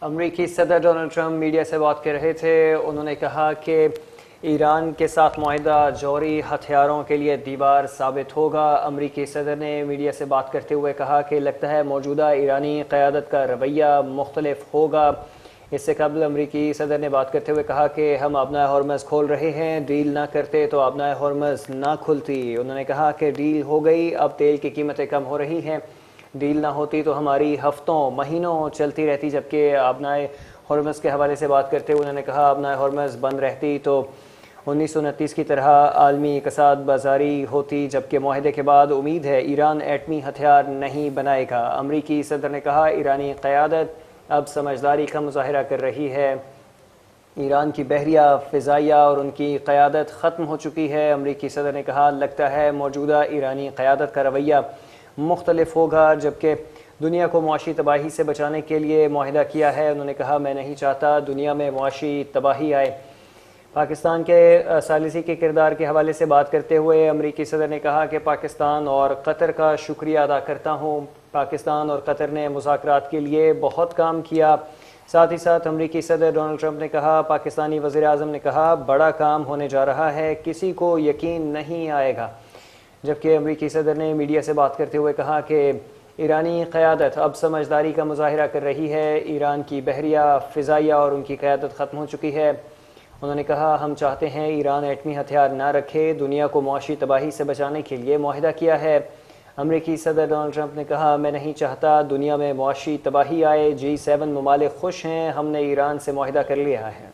امریکی صدر Donald Trump media سے بات کر رہے تھے۔ انہوں نے کہا کہ ایران کے ساتھ معاہدہ جوہری ہتھیاروں کے لیے دیوار ثابت ہوگا۔ امریکی صدر نے میڈیا سے بات کرتے ہوئے کہا کہ لگتا ہے موجودہ ایرانی قیادت کا رویہ مختلف ہوگا۔ اس سے قبل امریکی صدر نے بات کرتے ہوئے کہا کہ ہم آبنائے ہرمز کھول رہے ہیں، ڈیل نہ کرتے تو آبنائے ہرمز نہ کھلتی۔ انہوں نے کہا کہ ڈیل ہو گئی، اب تیل کی قیمتیں کم ہو رہی ہیں، ڈیل نہ ہوتی تو ہماری ہفتوں مہینوں چلتی رہتی۔ جبکہ آبنائے ہرمز کے حوالے سے بات کرتے ہوئے انہوں نے کہا آبنائے ہرمز بند رہتی تو 1929 کی طرح عالمی اقتصاد بازاری ہوتی، جبکہ معاہدے کے بعد امید ہے ایران ایٹمی ہتھیار نہیں بنائے گا۔ امریکی صدر نے کہا ایرانی قیادت اب سمجھداری کا مظاہرہ کر رہی ہے، ایران کی بحریہ، فضائیہ اور ان کی قیادت ختم ہو چکی ہے۔ امریکی صدر نے کہا لگتا ہے موجودہ ایرانی قیادت کا رویہ مختلف ہوگا، جبکہ دنیا کو معاشی تباہی سے بچانے کے لیے معاہدہ کیا ہے۔ انہوں نے کہا میں نہیں چاہتا دنیا میں معاشی تباہی آئے۔ پاکستان کے ثالثی کے کردار کے حوالے سے بات کرتے ہوئے امریکی صدر نے کہا کہ پاکستان اور قطر کا شکریہ ادا کرتا ہوں، پاکستان اور قطر نے مذاکرات کے لیے بہت کام کیا۔ ساتھ ہی ساتھ امریکی صدر ڈونلڈ ٹرمپ نے کہا پاکستانی وزیر اعظم نے کہا بڑا کام ہونے جا رہا ہے، کسی کو یقین نہیں آئے گا۔ جبکہ امریکی صدر نے میڈیا سے بات کرتے ہوئے کہا کہ ایرانی قیادت اب سمجھداری کا مظاہرہ کر رہی ہے، ایران کی بحریہ، فضائیہ اور ان کی قیادت ختم ہو چکی ہے۔ انہوں نے کہا ہم چاہتے ہیں ایران ایٹمی ہتھیار نہ رکھے، دنیا کو معاشی تباہی سے بچانے کے لیے معاہدہ کیا ہے۔ امریکی صدر ڈونلڈ ٹرمپ نے کہا میں نہیں چاہتا دنیا میں معاشی تباہی آئے، G7 ممالک خوش ہیں، ہم نے ایران سے معاہدہ کر لیا ہے۔